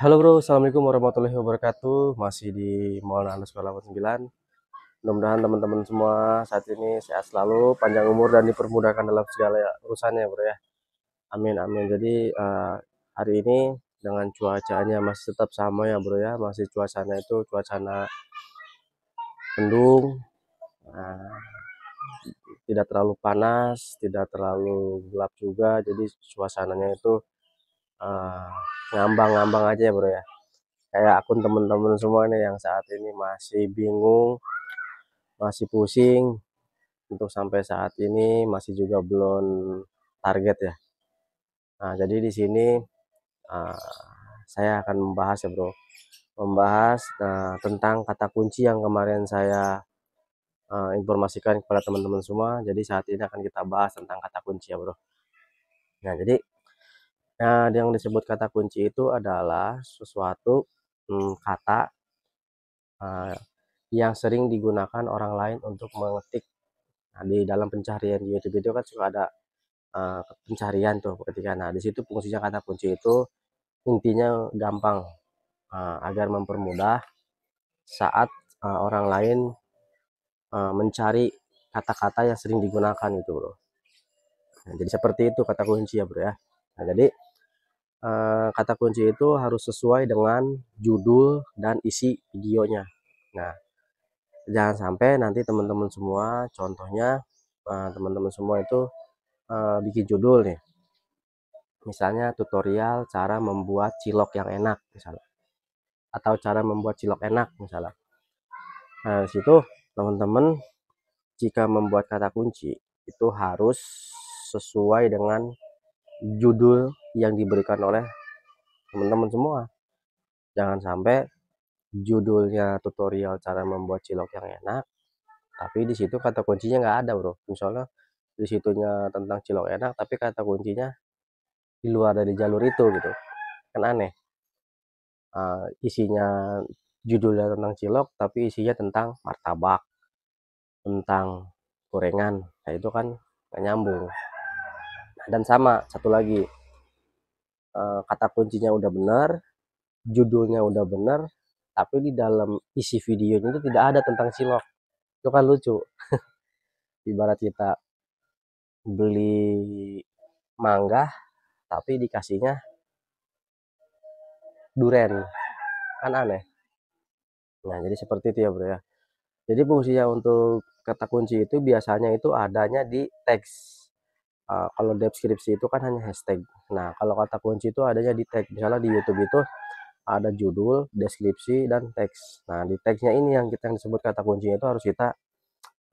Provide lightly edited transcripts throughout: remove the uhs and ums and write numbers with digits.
Halo bro, assalamualaikum warahmatullahi wabarakatuh. Masih di Maulana Sekolah 89. Mudah-mudahan teman-teman semua saat ini sehat selalu, panjang umur dan dipermudahkan dalam segala urusannya bro ya. Amin amin. Jadi hari ini dengan cuacanya masih tetap sama ya bro ya, masih cuacanya itu cuacana mendung, nah, tidak terlalu panas, tidak terlalu gelap juga. Jadi suasananya itu eh, ngambang-ngambang aja ya bro ya. Kayak akun temen-temen semua nih yang saat ini masih bingung, masih pusing untuk sampai saat ini masih juga belum target ya. Nah, jadi di sini uh, saya akan membahas ya bro, membahas tentang kata kunci yang kemarin saya informasikan kepada teman-teman semua. Jadi saat ini akan kita bahas tentang kata kunci ya bro. Nah, jadi yang disebut kata kunci itu adalah sesuatu kata uh, yang sering digunakan orang lain untuk mengetik. Nah, di dalam pencarian di YouTube itu kan suka ada pencarian tuh ketika. Nah, di situ fungsinya kata kunci itu intinya gampang, agar mempermudah saat orang lain mencari kata-kata yang sering digunakan itu, Bro. Nah, jadi seperti itu kata kunci ya, Bro ya. Nah, jadi kata kunci itu harus sesuai dengan judul dan isi videonya. Nah, jangan sampai nanti teman-teman semua, contohnya teman-teman semua itu bikin judul nih, misalnya tutorial cara membuat cilok yang enak misalnya, atau cara membuat cilok enak misalnya. Nah, di situ teman-teman jika membuat kata kunci itu harus sesuai dengan judul yang diberikan oleh teman-teman semua. Jangan sampai judulnya tutorial cara membuat cilok yang enak, tapi di situ kata kuncinya nggak ada bro. Misalnya di situnya tentang cilok enak, tapi kata kuncinya di luar dari jalur itu gitu, kan aneh. Isinya judulnya tentang cilok tapi isinya tentang martabak, tentang gorengan. Nah itu kan gak nyambung. Dan sama satu lagi, kata kuncinya udah benar, judulnya udah benar, tapi di dalam isi videonya itu tidak ada tentang cilok. Itu kan lucu. Ibarat kita beli mangga tapi dikasihnya duren, kan aneh. Nah jadi seperti itu ya bro ya. Jadi fungsinya untuk kata kunci itu biasanya itu adanya di teks. Kalau deskripsi itu kan hanya hashtag. Nah, kalau kata kunci itu adanya di tag. Misalnya di YouTube itu ada judul, deskripsi, dan teks. Nah, di teksnya ini yang disebut kata kuncinya itu harus kita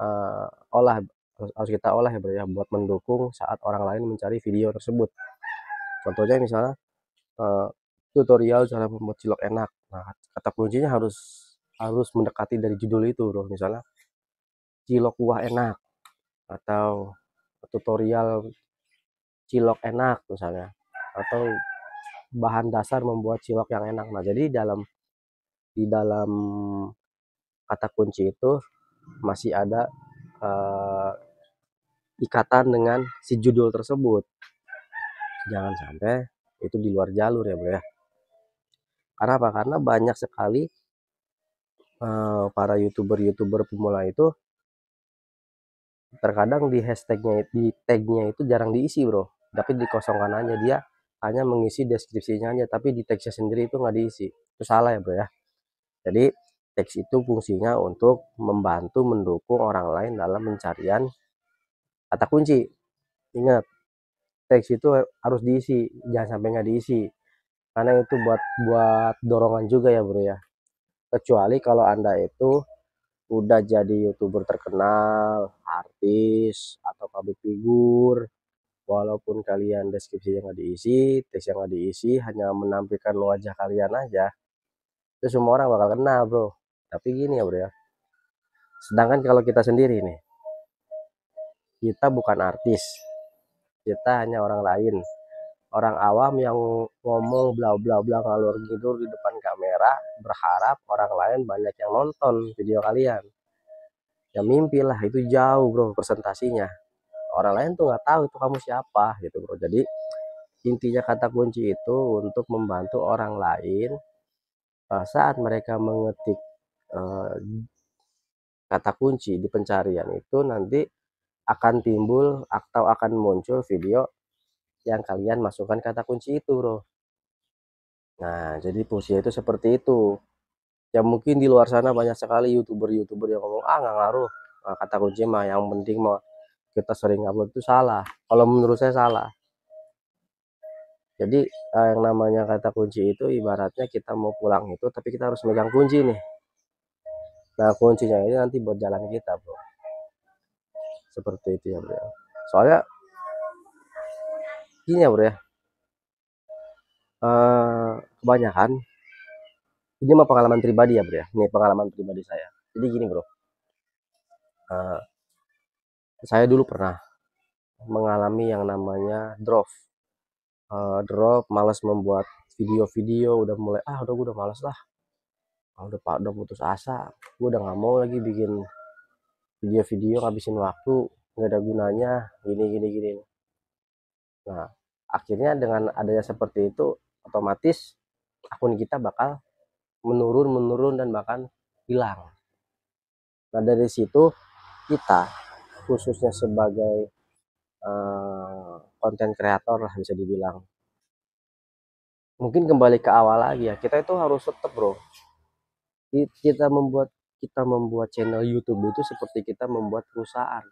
uh, olah, harus kita olah ya bro ya, buat mendukung saat orang lain mencari video tersebut. Contohnya misalnya uh, tutorial cara membuat cilok enak. Nah, kata kuncinya harus harus mendekati dari judul itu bro. Misalnya cilok kuah enak atau tutorial cilok enak misalnya, atau bahan dasar membuat cilok yang enak. Nah, jadi di dalam kata kunci itu masih ada uh, ikatan dengan si judul tersebut. Jangan sampai itu di luar jalur ya, Bro ya. Karena apa? Karena banyak sekali para YouTuber pemula itu terkadang di hashtagnya, di tagnya itu jarang diisi, Bro. Tapi dikosongkan aja, dia hanya mengisi deskripsinya aja, tapi di teksnya sendiri itu nggak diisi. Itu salah ya, Bro ya. Jadi teks itu fungsinya untuk membantu mendukung orang lain dalam pencarian kata kunci. Ingat, teks itu harus diisi, jangan sampai nggak diisi. Karena itu buat buat dorongan juga ya bro ya. Kecuali kalau anda itu udah jadi youtuber terkenal, artis atau public figure, walaupun kalian deskripsinya nggak diisi, teksnya nggak diisi, hanya menampilkan wajah kalian aja, itu semua orang bakal kenal bro. Tapi gini ya bro ya, sedangkan kalau kita sendiri nih, kita bukan artis, kita hanya orang lain, orang awam yang ngomong bla bla bla ngalur gitu di depan kamera, berharap orang lain banyak yang nonton video kalian. Ya mimpi lah, itu jauh bro presentasinya. Orang lain tuh nggak tahu itu kamu siapa gitu bro. Jadi Intinya kata kunci itu untuk membantu orang lain saat mereka mengetik eh, kata kunci di pencarian itu nanti akan timbul atau akan muncul video yang kalian masukkan kata kunci itu, bro. Nah, jadi fungsinya itu seperti itu. Ya mungkin di luar sana banyak sekali youtuber-youtuber yang ngomong nggak ngaruh. Nah, kata kunci mah yang penting mah kita sering upload itu salah. Kalau menurut saya salah. Jadi yang namanya kata kunci itu ibaratnya kita mau pulang itu tapi kita harus megang kunci nih. Nah, kuncinya ini nanti buat jalan kita, bro. Seperti itu ya, bro. Soalnya gini ya, bro ya. Kebanyakan ini mah pengalaman pribadi ya, bro ya. Ini pengalaman pribadi saya. Jadi gini, bro. Eh, saya dulu pernah mengalami yang namanya drop, malas membuat video-video, udah mulai gue udah malas lah. Udah putus asa. Gue udah nggak mau lagi bikin video-video ngabisin waktu, nggak ada gunanya, gini gini gini. Nah, akhirnya dengan adanya seperti itu, otomatis akun kita bakal menurun, menurun dan bahkan hilang. Nah, dari situ kita khususnya sebagai konten kreator lah bisa dibilang. Mungkin kembali ke awal lagi ya, kita itu harus tetap, bro. Kita membuat channel YouTube itu seperti kita membuat perusahaan.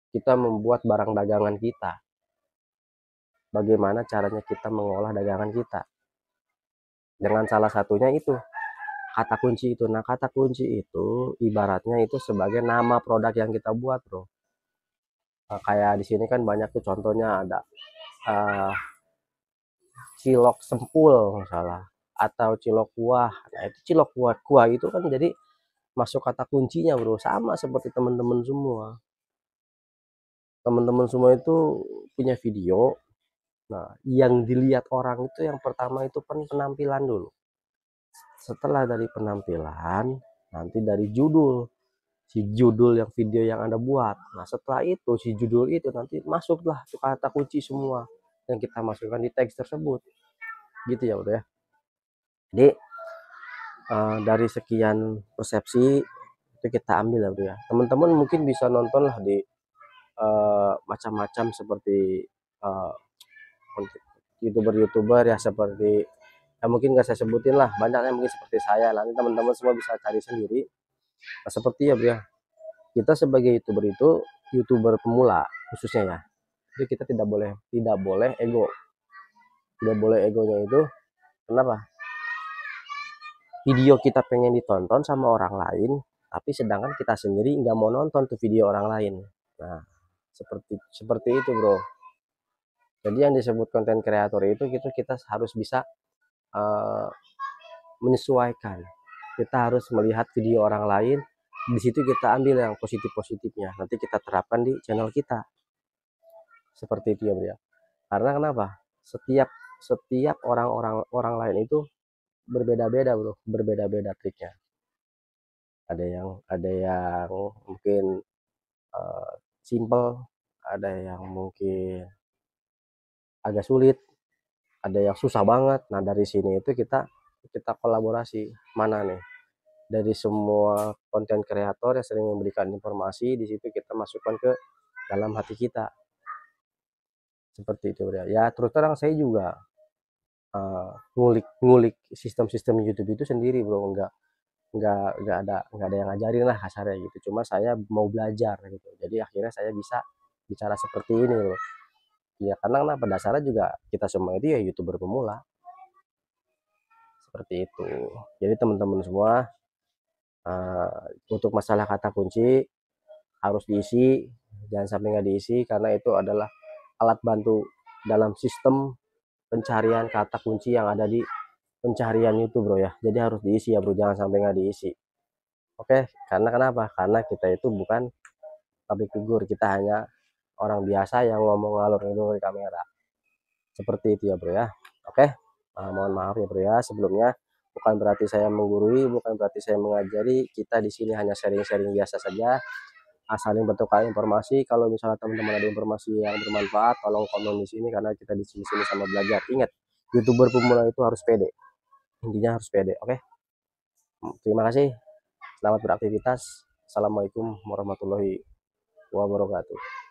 Kita membuat barang dagangan kita. Bagaimana caranya kita mengolah dagangan kita? Dengan salah satunya itu kata kunci itu. Nah, kata kunci itu ibaratnya itu sebagai nama produk yang kita buat, bro. Kayak di sini kan banyak tuh contohnya ada uh, cilok sempul misalnya atau cilok kuah. Nah, itu cilok kuah itu kan jadi masuk kata kuncinya, bro. Sama seperti teman-teman semua. Teman-teman semua itu punya video. Nah, yang dilihat orang itu yang pertama itu penampilan dulu. Setelah dari penampilan, nanti dari judul. Si judul yang video yang Anda buat. Nah, setelah itu si judul itu nanti masuklah kata kunci semua yang kita masukkan di teks tersebut. Gitu ya, udah ya. Jadi dari sekian persepsi itu kita ambil ya, bro ya. Teman-teman mungkin bisa nonton lah di macam-macam seperti uh, youtuber-youtuber ya seperti ya mungkin nggak saya sebutin lah banyaknya mungkin seperti saya, nanti teman-teman semua bisa cari sendiri. Nah, seperti ya, bro ya, kita sebagai youtuber itu youtuber pemula khususnya ya, jadi kita tidak boleh ego, tidak boleh egonya itu. Kenapa? Video kita pengen ditonton sama orang lain tapi sedangkan kita sendiri nggak mau nonton tuh video orang lain. Nah, seperti seperti itu, bro. Jadi yang disebut konten kreator itu kita harus bisa uh, menyesuaikan. Kita harus melihat video orang lain, di situ kita ambil yang positif-positifnya, nanti kita terapkan di channel kita. Seperti itu ya, bro ya. Karena kenapa? Setiap setiap orang lain itu berbeda-beda, bro, berbeda-beda triknya. Ada yang mungkin uh, simple, ada yang mungkin agak sulit, ada yang susah banget. Nah, dari sini itu kita kolaborasi mana nih dari semua konten kreator yang sering memberikan informasi, di situ kita masukkan ke dalam hati kita. Seperti itu ya. Ya terus terang saya juga ngulik sistem-sistem YouTube itu sendiri, bro. Nggak ada yang ngajarin lah kasarnya gitu. Cuma saya mau belajar gitu. Jadi akhirnya saya bisa bicara seperti ini, bro. Ya karena kenapa, dasarnya juga kita semua itu ya YouTuber pemula. Seperti itu. Jadi teman-teman semua, untuk masalah kata kunci harus diisi, jangan sampai nggak diisi karena itu adalah alat bantu dalam sistem pencarian kata kunci yang ada di pencarian YouTube, bro ya. Jadi harus diisi ya, bro, jangan sampai nggak diisi. Oke, karena kenapa? Karena kita itu bukan public figure, kita hanya orang biasa yang ngomong ngalur ngidul di kamera. Seperti itu ya, bro ya. Oke, mohon maaf ya, bro ya, sebelumnya. Bukan berarti saya menggurui, bukan berarti saya mengajari. Kita di sini hanya sharing-sharing biasa saja. saling bertukar informasi. Kalau misalnya teman-teman ada informasi yang bermanfaat, tolong komen di sini karena kita di sini-sini sama belajar. Ingat, YouTuber pemula itu harus pede. Intinya harus pede, oke? Terima kasih. Selamat beraktivitas. Assalamualaikum warahmatullahi wabarakatuh.